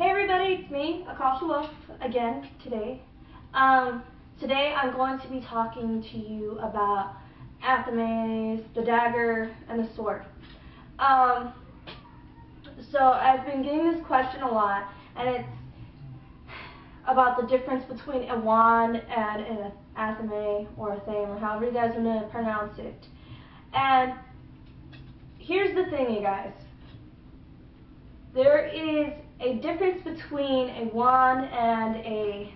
Hey everybody, it's me, AkashaWolf, again today. Today I'm going to be talking to you about Athame, the dagger, and the sword. So I've been getting this question a lot, and it's about the difference between a wand and an Athame or Athame, or however you guys want to pronounce it. And here's the thing, you guys. There is a difference between a wand and a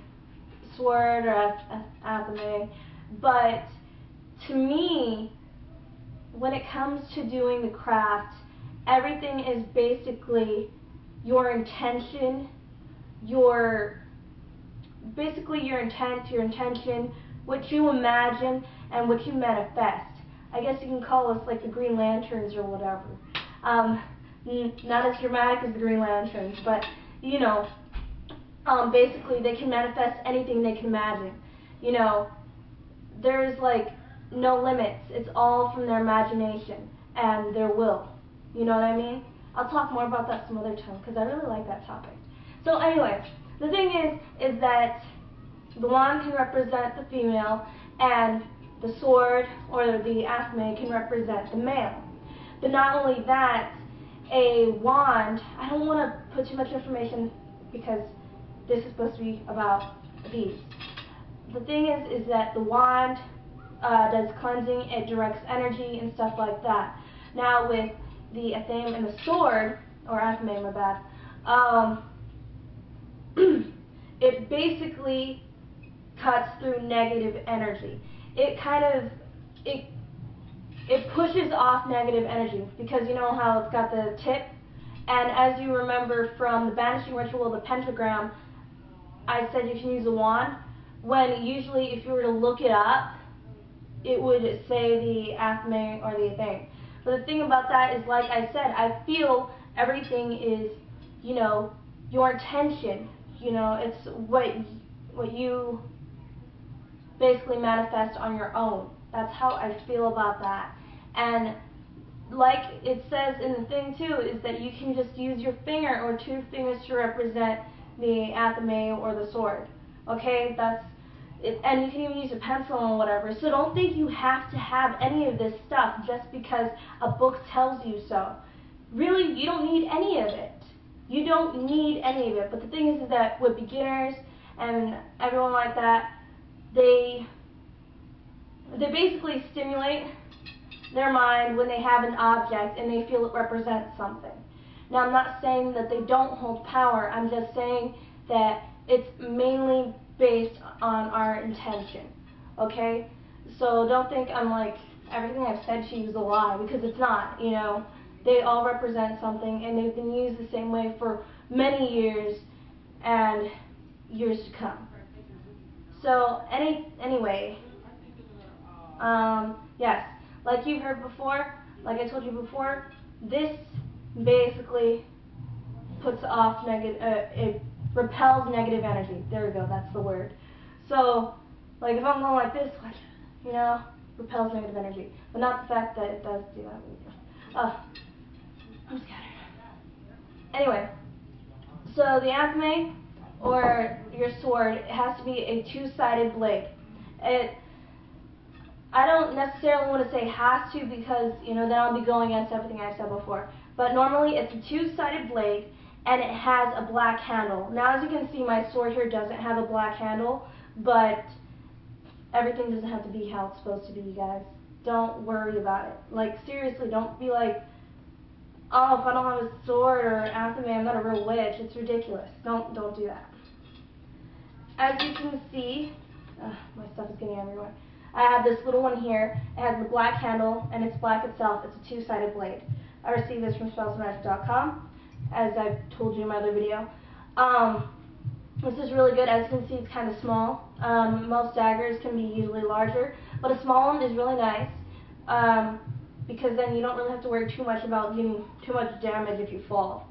sword or Athame, but to me, when it comes to doing the craft, everything is basically your intention, your intention, what you imagine, and what you manifest. I guess you can call us like the Green Lanterns or whatever. Not as dramatic as the Green Lanterns, but, you know, basically they can manifest anything they can imagine. You know, there's like no limits. It's all from their imagination and their will. You know what I mean? I'll talk more about that some other time because I really like that topic. So anyway, the thing is that the wand can represent the female and the sword or the Athame can represent the male. But not only that, a wand, I don't want to put too much information because this is supposed to be about these. The thing is that the wand does cleansing, it directs energy and stuff like that. Now with the Athame and the sword, or Athame, my bad, it basically cuts through negative energy. It pushes off negative energy because you know how it's got the tip, and as you remember from the banishing ritual, the pentagram, I said you can use a wand, when usually if you were to look it up, it would say the Athame or the Athame. But the thing about that is, like I said, I feel everything is, you know, your intention. You know, it's what you basically manifest on your own. That's how I feel about that. And like it says in the thing too, is that you can just use your finger or two fingers to represent the Athame or the sword. Okay, that's it, and you can even use a pencil or whatever. So don't think you have to have any of this stuff just because a book tells you so. Really, you don't need any of it. You don't need any of it. But the thing is that with beginners and everyone like that, they basically stimulate their mind when they have an object and they feel it represents something. Now, I'm not saying that they don't hold power. I'm just saying that it's mainly based on our intention. Okay? So don't think I'm like, everything I've said to you is a lie, because it's not. You know, they all represent something, and they've been used the same way for many years and years to come. So anyway, yes, like you've heard before, like I told you before, this basically puts off it repels negative energy. There we go, that's the word. So, like if I'm going like this, like, you know, repels negative energy. But not the fact that it does do that. I'm scattered. Anyway, so the Athame, or your sword, it has to be a two-sided blade. I don't necessarily want to say has to, because, you know, then I'll be going against everything I've said before. But normally it's a two-sided blade, and it has a black handle. Now, as you can see, my sword here doesn't have a black handle, but everything doesn't have to be how it's supposed to be, you guys. Don't worry about it. Like, seriously, don't be like, oh, if I don't have a sword or Athame, I'm not a real witch. It's ridiculous. Don't do that. As you can see, my stuff is getting everywhere. I have this little one here. It has the black handle, and it's black itself. It's a two-sided blade. I received this from SpellsOfMagic.com, as I've told you in my other video. This is really good. As you can see, it's kind of small. Most daggers can be usually larger, but a small one is really nice, because then you don't really have to worry too much about getting too much damage if you fall.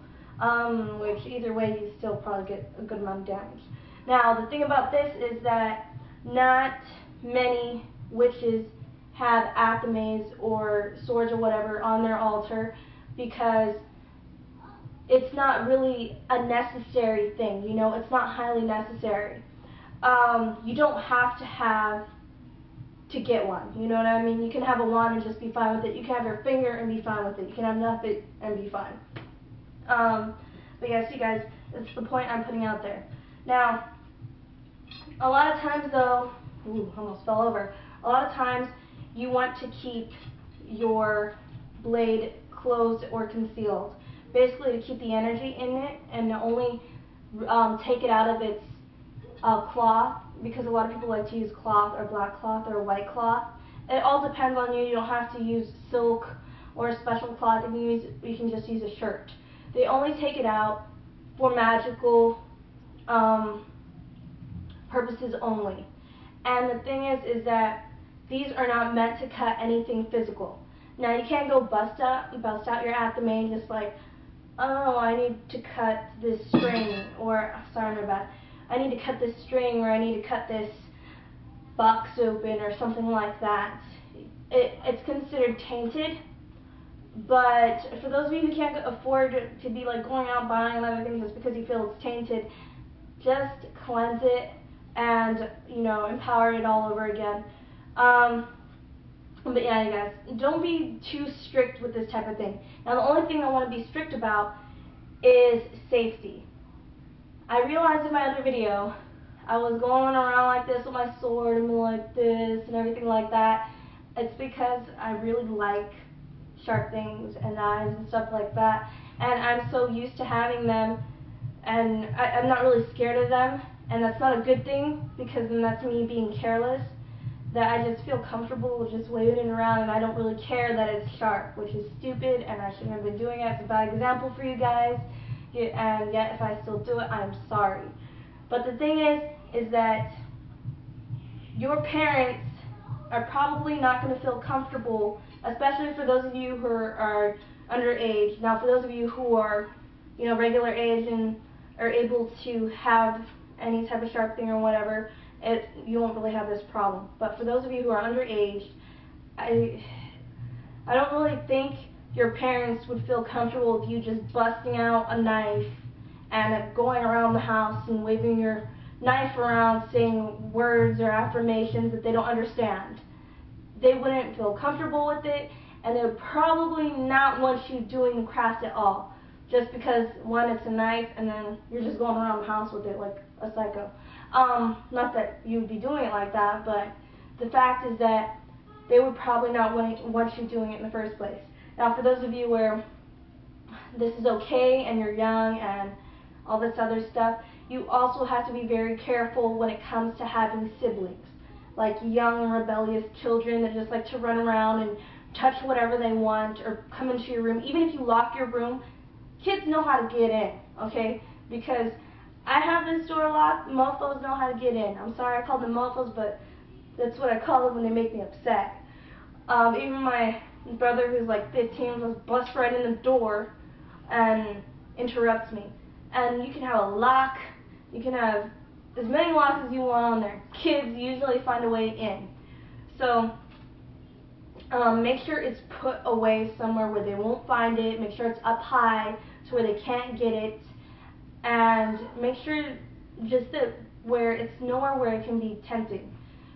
Which either way, you still probably get a good amount of damage. Now, the thing about this is that not many witches have Athames or swords or whatever on their altar, because it's not really a necessary thing, you know, it's not highly necessary. You don't have to get one, you know what I mean? You can have a wand and just be fine with it. You can have your finger and be fine with it. You can have nothing and be fine. But yes, you guys, it's the point I'm putting out there. Now, a lot of times though, almost fell over. A lot of times you want to keep your blade closed or concealed, basically to keep the energy in it and only take it out of its cloth, because a lot of people like to use cloth or black cloth or white cloth. It all depends on you. You don't have to use silk or a special cloth. You can just use a shirt. They only take it out for magical purposes only. And the thing is that these are not meant to cut anything physical. Now you can't go bust out your Athame just like, oh, I need to cut this string, or sorry, my bad. I need to cut this string, or I need to cut this box open, or something like that. It's considered tainted. But for those of you who can't afford to be like going out buying and everything just because you feel it's tainted, just cleanse it and, you know, empower it all over again. But yeah, you guys, don't be too strict with this type of thing. Now, the only thing I want to be strict about is safety. I realized in my other video, I was going around like this with my sword and like this and everything like that. It's because I really like sharp things and knives and stuff like that, and I'm so used to having them, and I'm not really scared of them, and that's not a good thing, because then that's me being careless, that I just feel comfortable with just waving it around, and I don't really care that it's sharp, which is stupid, and I shouldn't have been doing it. It's a bad example for you guys, and yet if I still do it, I'm sorry. But the thing is that your parents are probably not going to feel comfortable, especially for those of you who are underage. Now, for those of you who are, you know, regular age and are able to have any type of sharp thing or whatever, you won't really have this problem. But for those of you who are underage, I don't really think your parents would feel comfortable with you just busting out a knife and going around the house and waving your knife around saying words or affirmations that they don't understand. They wouldn't feel comfortable with it, and they would probably not want you doing the craft at all, just because, one, it's a knife, and then you're just going around the house with it like a psycho. Not that you would be doing it like that, but the fact is that they would probably not want you doing it in the first place. Now, for those of you where this is okay and you're young and all this other stuff, you also have to be very careful when it comes to having siblings, like young and rebellious children that just like to run around and touch whatever they want or come into your room. Even if you lock your room, kids know how to get in, okay? Because I have this door locked, mofos know how to get in. I'm sorry I call them mofos, but that's what I call them when they make me upset. Even my brother, who's like 15, just busts right in the door and interrupts me. And you can have a lock, you can have as many locks as you want on there. Kids usually find a way in. So make sure it's put away somewhere where they won't find it. Make sure it's up high to where they can't get it. And make sure just that where it's nowhere where it can be tempting.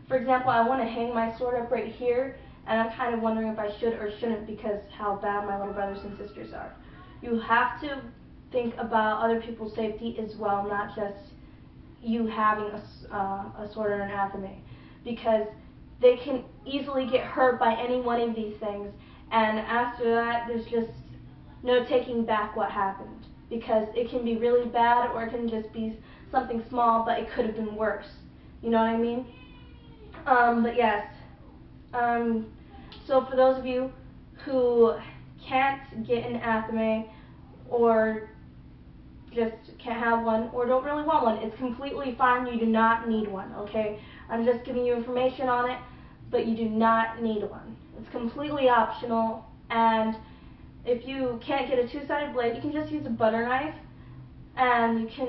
For example, I want to hang my sword up right here, and I'm kind of wondering if I should or shouldn't because how bad my little brothers and sisters are. You have to think about other people's safety as well, not just you having a sword or an Athame, because they can easily get hurt by any one of these things, and after that there's just no taking back what happened, because it can be really bad or it can just be something small, but it could have been worse, you know what I mean? But yes, so for those of you who can't get an Athame or just can't have one or don't really want one, it's completely fine. You do not need one, okay? I'm just giving you information on it, but you do not need one. It's completely optional, and if you can't get a two-sided blade, you can just use a butter knife, and you can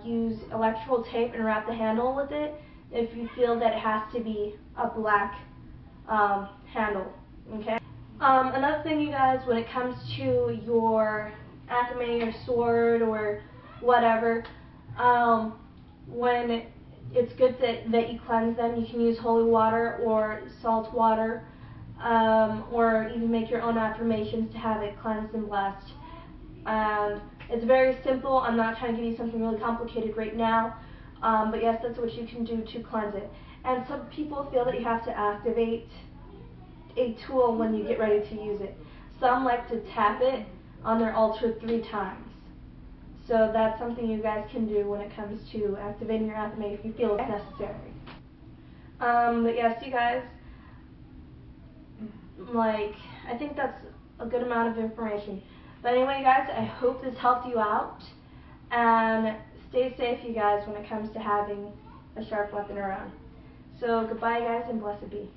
use electrical tape and wrap the handle with it if you feel that it has to be a black handle, okay? Another thing, you guys, when it comes to your Athame or Sword or whatever, when it's good that you cleanse them. You can use holy water or salt water, or even make your own affirmations to have it cleansed and blessed. It's very simple. I'm not trying to give you something really complicated right now, but yes, that's what you can do to cleanse it. And some people feel that you have to activate a tool when you get ready to use it. Some like to tap it on their altar 3 times. So that's something you guys can do when it comes to activating your Athame if you feel it's necessary. But yes, you guys, I think that's a good amount of information. But anyway, guys, I hope this helped you out. And stay safe, you guys, when it comes to having a sharp weapon around. So goodbye, guys, and blessed be.